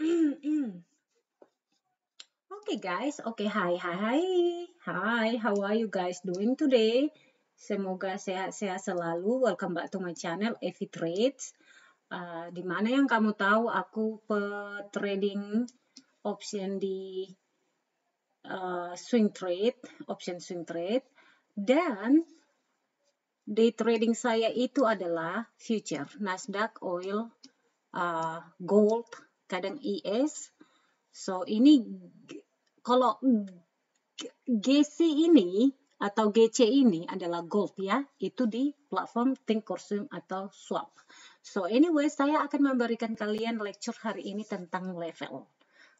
Okay guys, okay, hi, how are you guys doing today? Semoga sehat-sehat selalu. Welcome back to my channel, Evi Trades. Di mana yang kamu tahu aku trading option di swing trade, option swing trade, dan day trading saya itu adalah future, Nasdaq, oil, gold, kadang ES. So ini kalau GC ini atau GC ini adalah gold ya, itu di platform Thinkorswim atau swap. So anyway, saya akan memberikan kalian lecture hari ini tentang level.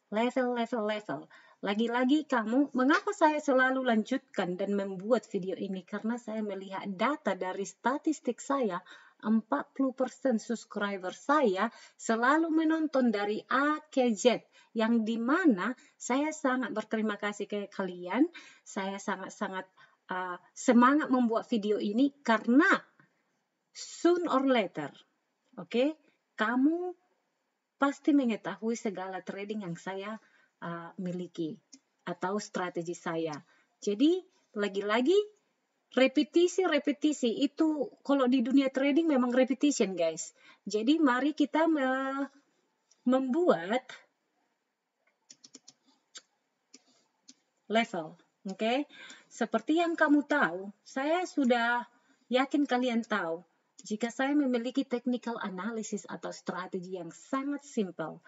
Level. Lagi-lagi kamu, mengapa saya selalu lanjutkan dan membuat video ini? Karena saya melihat data dari statistik saya, 40% subscriber saya selalu menonton dari A ke Z, yang dimana saya sangat berterima kasih ke kalian. Saya sangat-sangat semangat membuat video ini karena soon or later, okay, kamu pasti mengetahui segala trading yang saya miliki atau strategi saya. Jadi lagi-lagi repetisi itu kalau di dunia trading memang repetition guys. Jadi mari kita membuat level, okay? Seperti yang kamu tahu, saya sudah yakin kalian tahu jika saya memiliki technical analysis atau strategi yang sangat simple.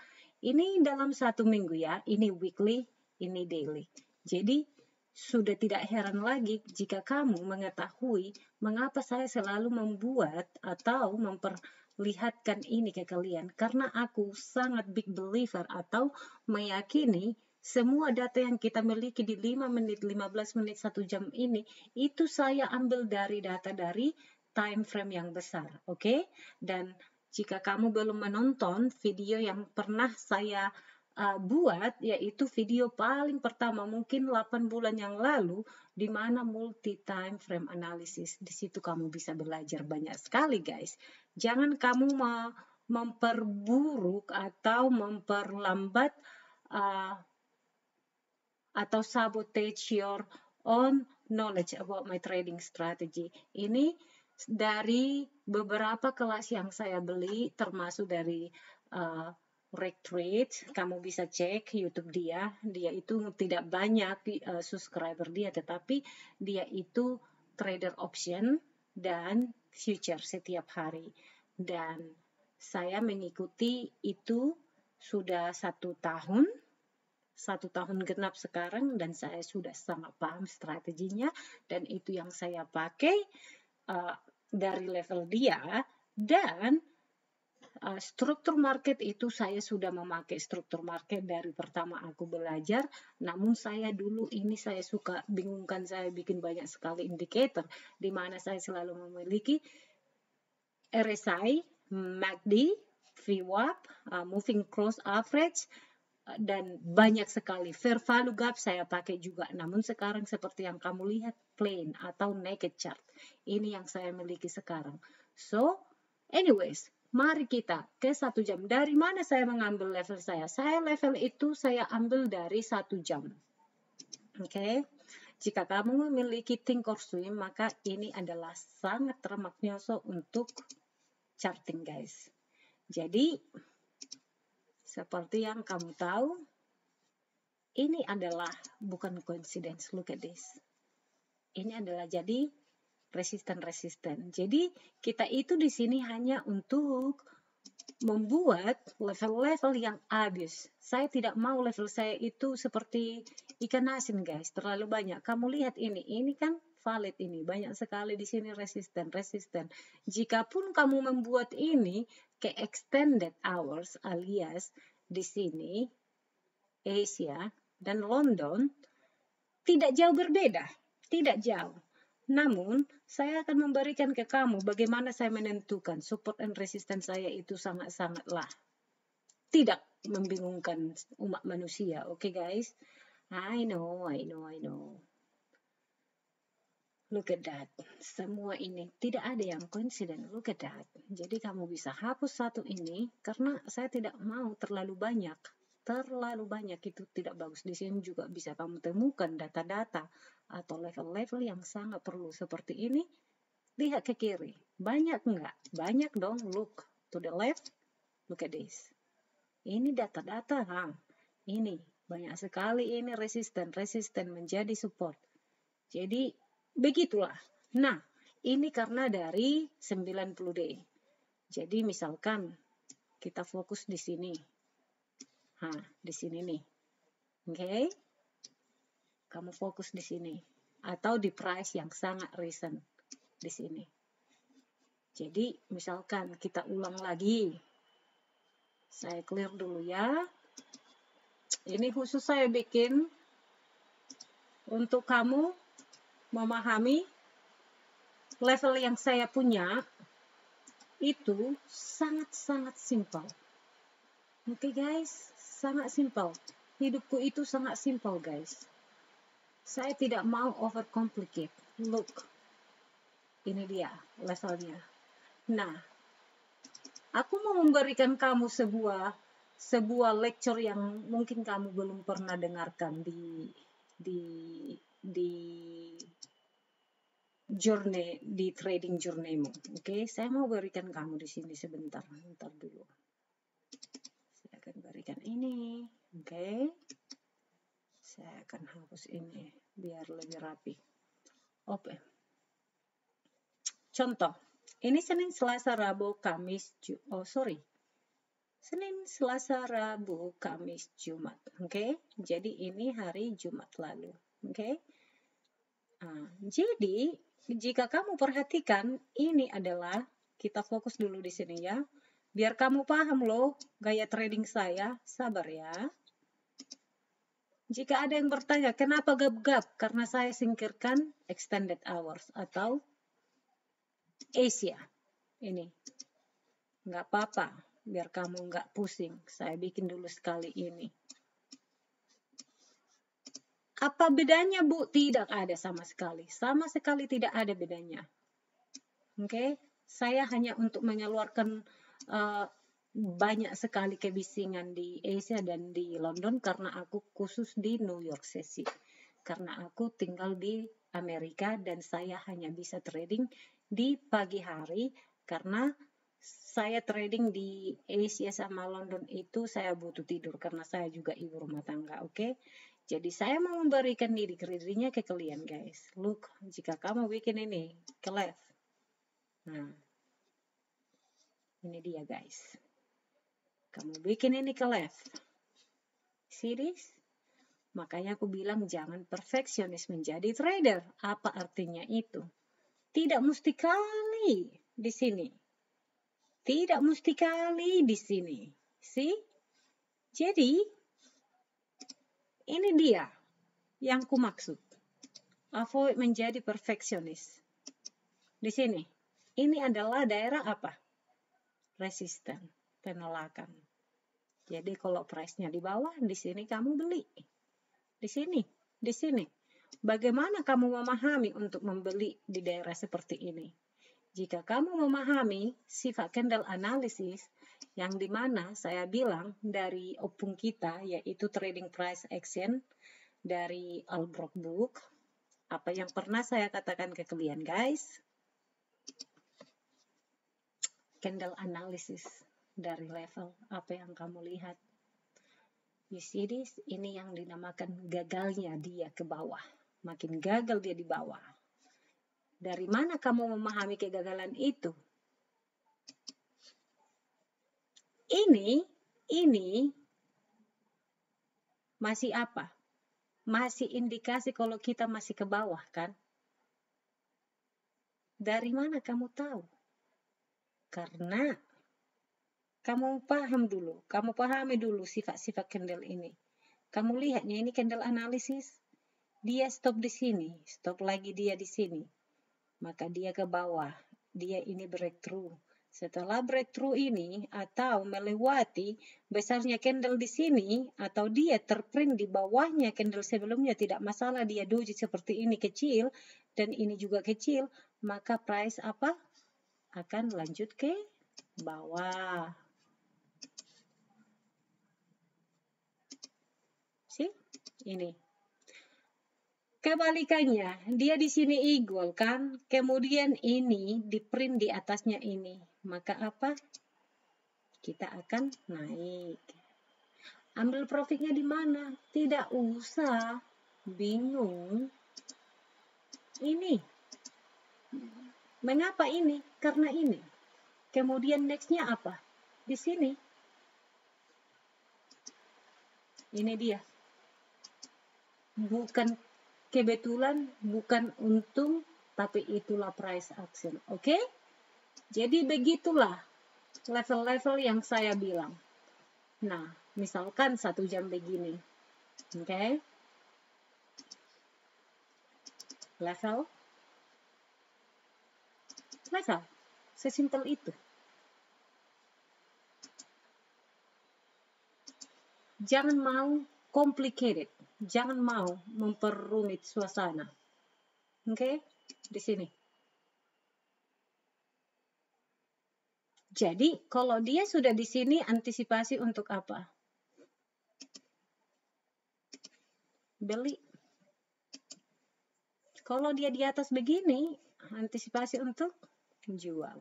Ini dalam satu minggu ya, ini weekly, ini daily. Jadi sudah tidak heran lagi jika kamu mengetahui mengapa saya selalu membuat atau memperlihatkan ini ke kalian. Karena aku sangat big believer atau meyakini semua data yang kita miliki di 5 menit, 15 menit, 1 jam ini, itu saya ambil dari data dari time frame yang besar, oke? Dan jika kamu belum menonton video yang pernah saya buat, yaitu video paling pertama mungkin 8 bulan yang lalu, di mana multi time frame analysis. Di situ kamu bisa belajar banyak sekali guys. Jangan kamu memperburuk atau memperlambat atau sabotage your own knowledge about my trading strategy. Ini dari beberapa kelas yang saya beli, termasuk dari Reg Trade. Kamu bisa cek YouTube dia. Dia itu tidak banyak subscriber dia, tetapi dia itu trader option dan future setiap hari. Dan saya mengikuti itu sudah 1 tahun genap sekarang, dan saya sudah sangat paham strateginya, dan itu yang saya pakai dari level dia. Dan struktur market itu saya sudah memakai struktur market dari pertama aku belajar. Namun saya dulu ini saya suka bingungkan, saya bikin banyak sekali indikator di mana saya selalu memiliki RSI, MACD, VWAP, moving cross average, dan banyak sekali. Fair value gap saya pakai juga. Namun sekarang seperti yang kamu lihat, plain atau naked chart. Ini yang saya miliki sekarang. So, anyways, mari kita ke 1 jam. Dari mana saya mengambil level saya? Saya level itu saya ambil dari 1 jam. Oke. Jika kamu memiliki Thinkorswim, maka ini adalah sangat termaknyoso untuk charting, guys. Jadi, seperti yang kamu tahu, ini adalah bukan coincidence. Look at this. Ini adalah jadi resisten. Jadi kita itu di sini hanya untuk membuat level-level yang abis. Saya tidak mau level saya itu seperti ikan asin guys, terlalu banyak. Kamu lihat ini kan valid ini, banyak sekali di sini resisten. Jikapun kamu membuat ini ke extended hours alias di sini Asia dan London tidak jauh berbeda, tidak jauh. Namun, saya akan memberikan ke kamu bagaimana saya menentukan support and resistance saya itu sangat-sangatlah tidak membingungkan umat manusia. Oke guys? I know. Look at that. Semua ini tidak ada yang coincident. Look at that. Jadi kamu bisa hapus satu ini karena saya tidak mau terlalu banyak. Terlalu banyak itu tidak bagus. Di sini juga bisa kamu temukan data-data atau level-level yang sangat perlu seperti ini. Lihat ke kiri. Banyak enggak? Banyak dong. Look to the left. Look at this. Ini data-data. Ini banyak sekali ini resisten menjadi support. Jadi begitulah. Nah, ini karena dari 90D. Jadi misalkan kita fokus di sini. Di sini nih. Oke? Kamu fokus di sini atau di price yang sangat recent di sini. Jadi misalkan kita ulang lagi. Saya clear dulu ya. Ini khusus saya bikin untuk kamu memahami level yang saya punya itu sangat-sangat simpel. Oke guys, sangat simpel. Hidupku itu sangat simpel guys. Saya tidak mau overcomplicate. Look, ini dia levelnya. Nah, aku mau memberikan kamu sebuah lecture yang mungkin kamu belum pernah dengarkan di journey, di trading journeymu. Oke, saya mau berikan kamu di sini sebentar. Bentar dulu. Saya akan berikan ini. Oke. Saya akan hapus ini biar lebih rapi. Oke. Contoh. Ini Senin, Selasa, Rabu, Kamis, Senin, Selasa, Rabu, Kamis, Jumat. Oke. Jadi ini hari Jumat lalu. Oke. Jadi jika kamu perhatikan, ini adalah, kita fokus dulu di sini ya. Biar kamu paham loh gaya trading saya, sabar ya. Jika ada yang bertanya, kenapa gap-gap? Karena saya singkirkan extended hours atau Asia. Ini. Nggak apa-apa, biar kamu nggak pusing. Saya bikin dulu sekali ini. Apa bedanya, Bu? Tidak ada sama sekali. Sama sekali tidak ada bedanya. Oke, saya hanya untuk mengeluarkan banyak sekali kebisingan di Asia dan di London karena aku khusus di New York sesi. Karena aku tinggal di Amerika dan saya hanya bisa trading di pagi hari karena saya trading di Asia sama London itu saya butuh tidur karena saya juga ibu rumah tangga, oke? Jadi saya mau memberikan diri-dirinya ke kalian guys. Look, jika kamu bikin ini ke left. Nah, ini dia guys. Kamu bikin ini ke left. See this? Makanya aku bilang jangan perfeksionis menjadi trader. Apa artinya itu? Tidak mesti kali di sini. Tidak mesti kali di sini. See? Jadi, ini dia yang ku maksud. Avoid menjadi perfeksionis. Di sini. Ini adalah daerah apa? Resisten, penolakan. Jadi kalau price-nya di bawah, di sini kamu beli. Di sini, di sini. Bagaimana kamu memahami untuk membeli di daerah seperti ini? Jika kamu memahami sifat candle analysis, yang dimana saya bilang dari opung kita, yaitu trading price action dari Albrook Book, apa yang pernah saya katakan ke kalian guys? Candle analysis dari level apa yang kamu lihat. You see this? Ini yang dinamakan gagalnya dia ke bawah. Makin gagal dia di bawah. Dari mana kamu memahami kegagalan itu? Ini masih apa? Masih indikasi kalau kita masih ke bawah kan? Dari mana kamu tahu? Karena kamu pahami dulu sifat-sifat candle ini. Kamu lihatnya ini candle analisis, dia stop di sini, stop lagi dia di sini. Maka dia ke bawah, dia ini breakthrough. Setelah breakthrough ini atau melewati besarnya candle di sini atau dia terprint di bawahnya candle sebelumnya tidak masalah dia doji seperti ini kecil, dan ini juga kecil, maka price apa? Akan lanjut ke bawah. See? Ini. Kebalikannya, dia di sini eagle kan, kemudian ini di print di atasnya ini, maka apa? Kita akan naik. Ambil profitnya di mana? Tidak usah bingung. Ini. Mengapa ini? Karena ini. Kemudian nextnya apa? Di sini. Ini dia. Bukan kebetulan, bukan untung, tapi itulah price action. Oke? Jadi begitulah level-level yang saya bilang. Nah, misalkan 1 jam begini. Oke? Level. Sesimpel itu. Jangan mau complicated. Jangan mau memperumit suasana. Oke? Di sini. Jadi, kalau dia sudah di sini, antisipasi untuk apa? Beli. Kalau dia di atas begini, antisipasi untuk jual.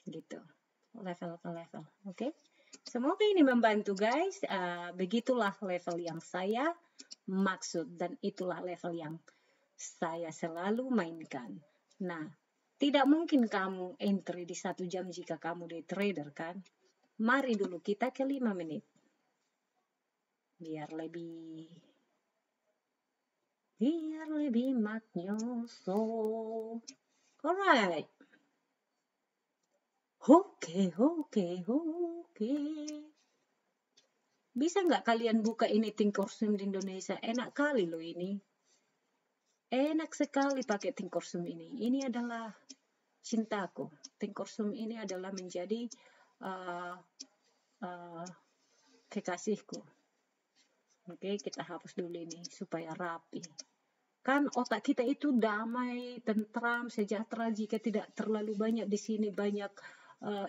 Gitu. Level ke level. Oke? Semoga ini membantu guys. Begitulah level yang saya maksud dan itulah level yang saya selalu mainkan. Nah, tidak mungkin kamu entry di 1 jam jika kamu day trader kan? Mari dulu kita ke 5 menit. Biar lebih maknyoso. Alright. Oke. Bisa nggak kalian buka ini Thinkorsum di Indonesia? Enak kali loh ini. Enak sekali pakai Thinkorsum ini. Ini adalah cintaku. Thinkorsum ini adalah menjadi kekasihku. Oke, kita hapus dulu ini supaya rapi. Kan otak kita itu damai, tentram, sejahtera jika tidak terlalu banyak di sini banyak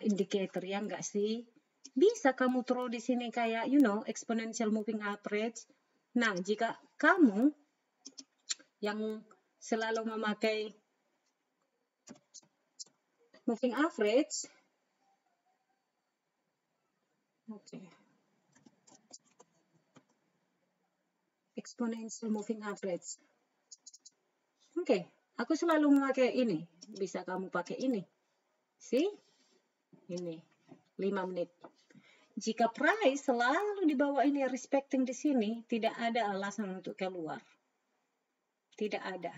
indikator, ya enggak sih? Bisa kamu throw di sini kayak exponential moving average. Nah, jika kamu yang selalu memakai moving average, exponential moving average. Oke, aku selalu memakai ini. Bisa kamu pakai ini. See? Ini 5 menit. Jika price selalu di bawah ini respecting di sini, tidak ada alasan untuk keluar. Tidak ada.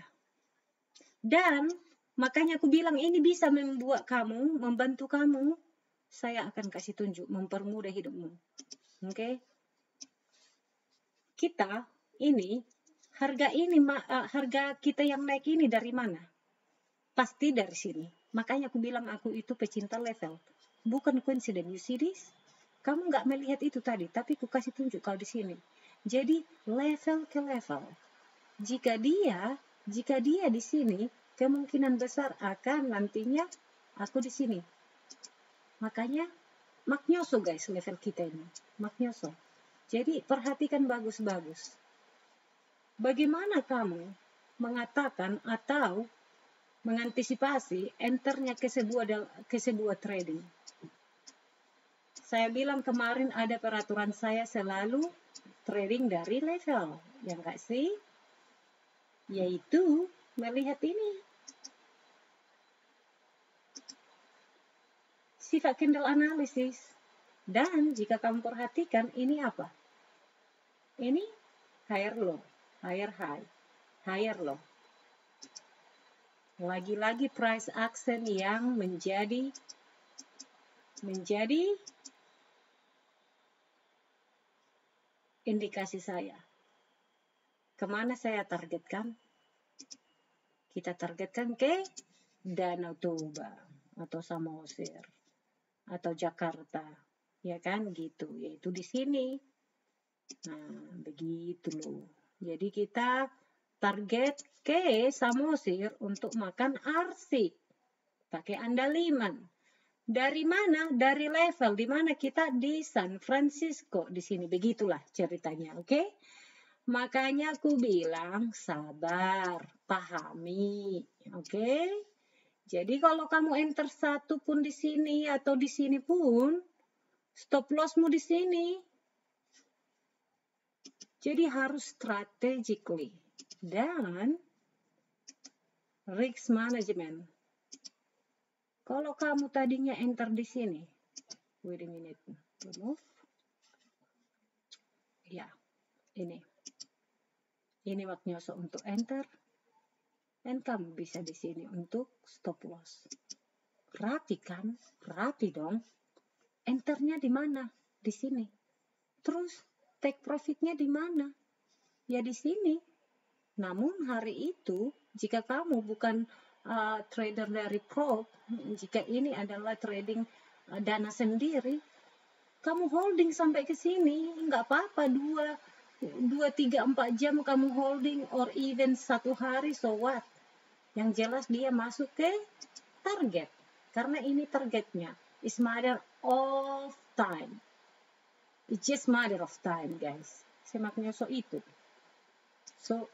Dan makanya aku bilang ini bisa membantu kamu. Saya akan kasih tunjuk, mempermudah hidupmu. Oke? Kita ini harga kita yang naik ini dari mana? Pasti dari sini. Makanya aku bilang aku itu pecinta level. Bukan coincidence. You see this? Kamu nggak melihat itu tadi, tapi aku kasih tunjuk kalau di sini. Jadi level ke level. Jika dia di sini, kemungkinan besar akan nantinya aku di sini. Makanya maknyoso guys level kita ini. Maknyoso. Jadi perhatikan bagus-bagus. Bagaimana kamu mengatakan atau mengantisipasi enternya ke sebuah trading? Saya bilang kemarin ada peraturan saya selalu trading dari level, ya enggak sih? Yaitu melihat ini. Sifat candle analysis. Dan jika kamu perhatikan ini apa? Ini higher low, higher high, higher low. Lagi-lagi price action yang menjadi indikasi saya. Kemana saya targetkan? Kita targetkan ke Danau Toba atau Samosir atau Jakarta, ya kan gitu. Yaitu di sini. Nah, begitu loh. Jadi kita target ke Samosir untuk makan arsik. Pakai andaliman. Dari mana? Dari level di mana kita di San Francisco di sini. Begitulah ceritanya, oke? Makanya aku bilang sabar, pahami, oke? Jadi kalau kamu enter satu pun di sini atau di sini pun, stop lossmu di sini. Jadi harus strategically dan risk management. Kalau kamu tadinya enter di sini, wait a minute, remove. Ya, ini magneso untuk enter, dan kamu bisa di sini untuk stop loss. Rapi kan? Rapi dong. Enternya di mana? Di sini. Terus take profitnya di mana? Ya di sini. Namun hari itu, jika kamu bukan trader dari prop, jika ini adalah trading dana sendiri, kamu holding sampai ke sini, nggak apa-apa, 2, 3, 4 jam kamu holding or even 1 hari, so what? Yang jelas dia masuk ke target, karena ini targetnya. It's matter of time. It's just matter of time, guys. Semaknya so itu. So,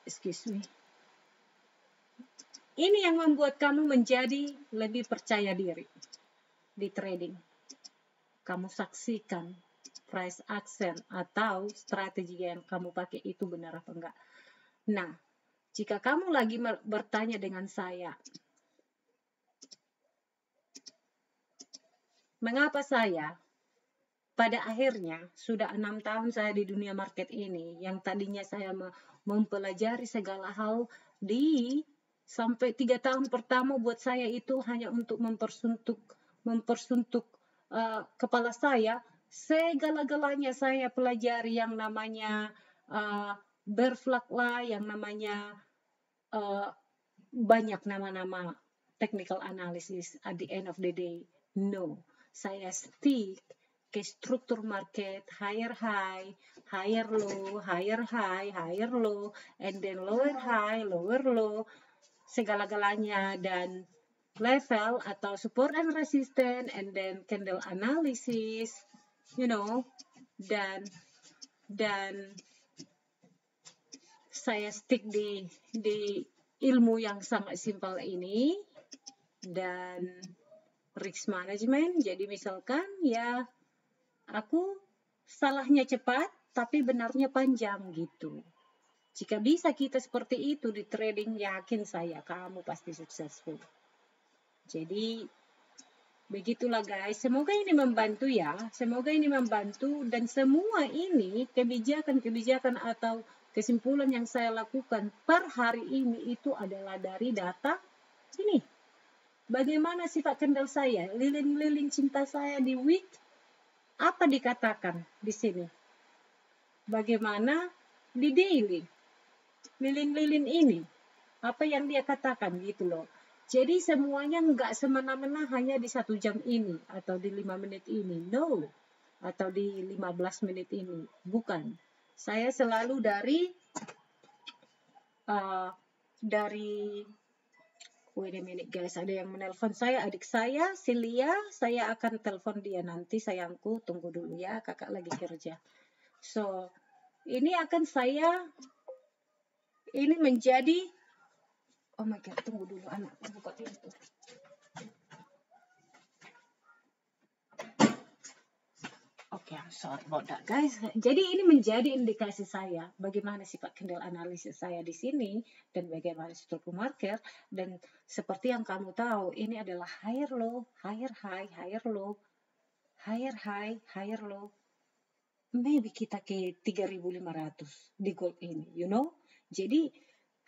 excuse me. Ini yang membuat kamu menjadi lebih percaya diri di trading. Kamu saksikan price action atau strategi yang kamu pakai itu benar apa enggak. Nah, jika kamu lagi bertanya dengan saya, mengapa saya pada akhirnya sudah 6 tahun saya di dunia market ini, yang tadinya saya mempelajari segala hal sampai 3 tahun pertama buat saya itu hanya untuk mempersuntuk kepala saya, segala-galanya saya pelajari yang namanya bear flag lah, yang namanya banyak nama-nama technical analysis. At the end of the day, no, saya stick ke struktur market, higher high, higher low, higher high, higher low, and then lower high, lower low, segala-galanya, dan level atau support and resistance, and then candle analysis, dan saya stick di ilmu yang sangat simpel ini, dan risk management. Jadi misalkan ya aku salahnya cepat tapi benarnya panjang gitu. Jika bisa kita seperti itu di trading, yakin saya kamu pasti successful. Jadi begitulah guys, semoga ini membantu ya, semoga ini membantu, dan semua ini kebijakan-kebijakan atau kesimpulan yang saya lakukan per hari ini itu adalah dari data ini. Bagaimana sifat candle saya, lilin-lilin cinta saya di week, apa dikatakan di sini? Bagaimana di daily, lilin-lilin ini, apa yang dia katakan gitu loh. Jadi semuanya nggak semena-mena hanya di 1 jam ini, atau di 5 menit ini, no. Atau di 15 menit ini, bukan. Saya selalu wait a minute guys, ada yang menelpon saya, adik saya, Silia, saya akan telepon dia nanti, sayangku, tunggu dulu ya, kakak lagi kerja. So, ini akan ini menjadi, oh my god, tunggu dulu, anak, buka pintu. Oke, I'm sorry about that guys. Jadi ini menjadi indikasi saya bagaimana sifat candle analisis saya di sini dan bagaimana struktur market, dan seperti yang kamu tahu ini adalah higher low, higher high, higher low, higher high, higher low. Maybe kita ke 3.500 di gold ini, Jadi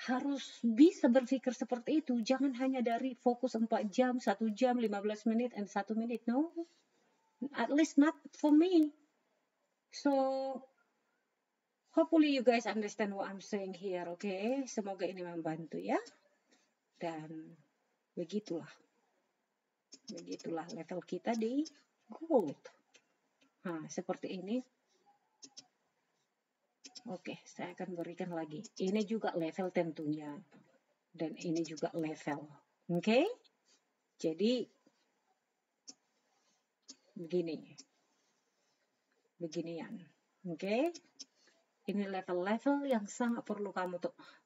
harus bisa berpikir seperti itu. Jangan hanya dari fokus 4 jam, 1 jam, 15 menit, and 1 menit. No. At least not for me. So, hopefully you guys understand what I'm saying here, okay? Semoga ini membantu ya. Dan begitulah level kita di gold. Nah, seperti ini. Oke, saya akan berikan lagi. Ini juga level tentunya. Dan ini juga level. Oke? Jadi, begini. Beginian. Oke? Ini level-level yang sangat perlu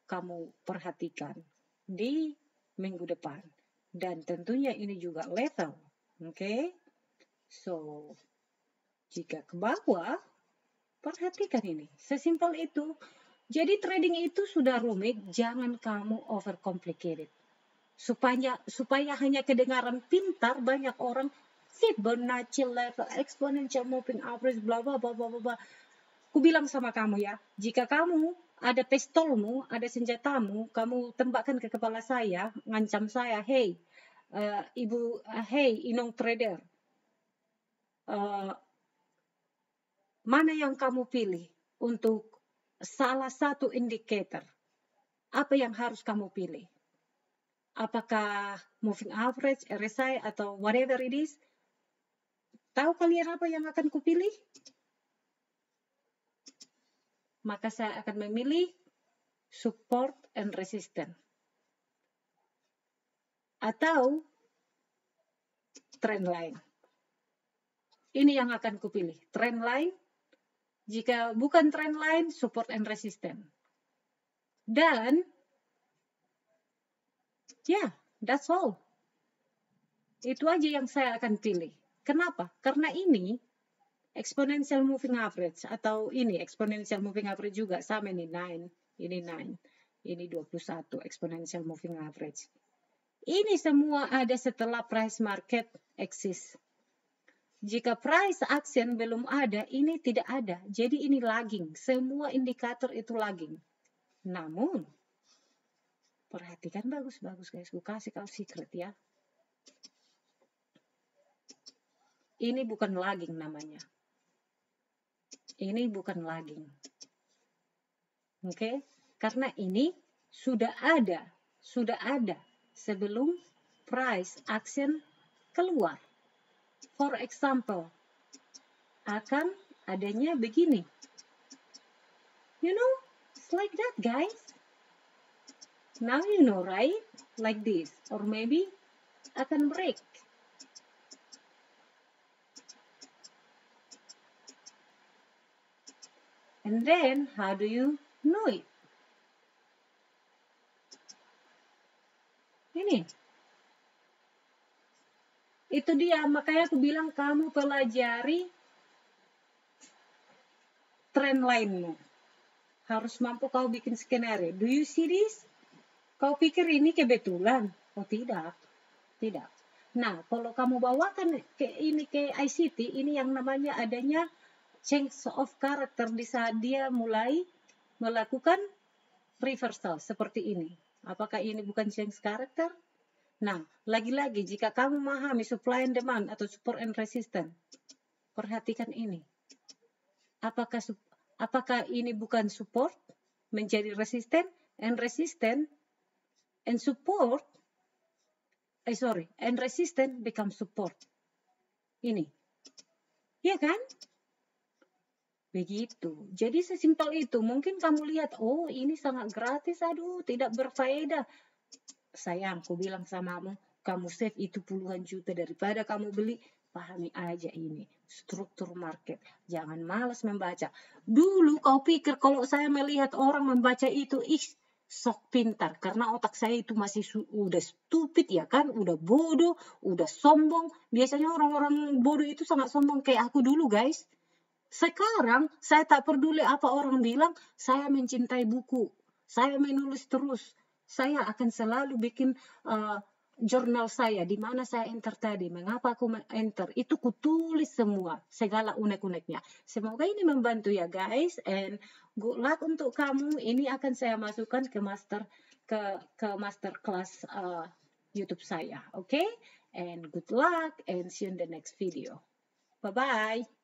kamu perhatikan di minggu depan. Dan tentunya ini juga level. Oke? So, jika ke bawah, perhatikan ini. Sesimpel itu. Jadi trading itu sudah rumit, jangan kamu overcomplicated. Supaya hanya kedengaran pintar, banyak orang Fibonacci level, exponential moving average, bla bla bla bla bla. Ku bilang sama kamu ya, jika kamu ada pistolmu, ada senjatamu, kamu tembakkan ke kepala saya, ngancam saya, hey, hey, Inong trader, mana yang kamu pilih untuk salah satu indikator? Apa yang harus kamu pilih? Apakah moving average, RSI, atau whatever it is? Tahu kalian apa yang akan kupilih? Maka saya akan memilih support and resistance. Atau trend line. Ini yang akan kupilih. Trend line. Jika bukan trend line, support and resistance. Dan, ya, that's all. Itu aja yang saya akan pilih. Kenapa? Karena ini exponential moving average atau ini exponential moving average juga sama ini 9, ini 9, ini 21 exponential moving average. Ini semua ada setelah price market exist. Jika price action belum ada, ini tidak ada. Jadi ini lagging. Semua indikator itu lagging. Namun, perhatikan bagus-bagus guys. Gue kasih kau secret ya. Ini bukan lagging namanya. Ini bukan lagging. Oke? Karena ini sudah ada sebelum price action keluar. For example, akan adanya begini. You know, it's like that guys. Now you know, right? Like this. Or maybe akan break. And then, how do you know it? Ini. Itu dia, makanya aku bilang kamu pelajari trend line-mu. Harus mampu kau bikin skenario. Do you see this? Kau pikir ini kebetulan? Oh tidak. Tidak. Nah, kalau kamu bawakan ke ICT, ini yang namanya adanya change of character di saat dia mulai melakukan reversal seperti ini. Apakah ini bukan change character? Nah, lagi-lagi jika kamu memahami supply and demand atau support and resistance, perhatikan ini. Apakah ini bukan support menjadi resisten and resistant and support and resistant become support. Ini. Iya kan? Begitu. Jadi sesimpel itu. Mungkin kamu lihat, oh ini sangat gratis, aduh tidak berfaedah. Sayang, aku bilang samamu, kamu save itu puluhan juta daripada kamu beli. Pahami aja ini. Struktur market. Jangan malas membaca. Dulu kau pikir kalau saya melihat orang membaca itu, sok pintar. Karena otak saya itu masih udah stupid ya kan. Udah bodoh, udah sombong. Biasanya orang-orang bodoh itu sangat sombong kayak aku dulu guys. Sekarang saya tak peduli apa orang bilang, saya mencintai buku. Saya menulis terus. Saya akan selalu bikin jurnal saya, di mana saya enter tadi, mengapa aku enter, itu kutulis semua, segala unek-uneknya. Semoga ini membantu ya guys, and good luck untuk kamu. Ini akan saya masukkan ke master class YouTube saya, okay? And good luck, and see you in the next video. Bye-bye.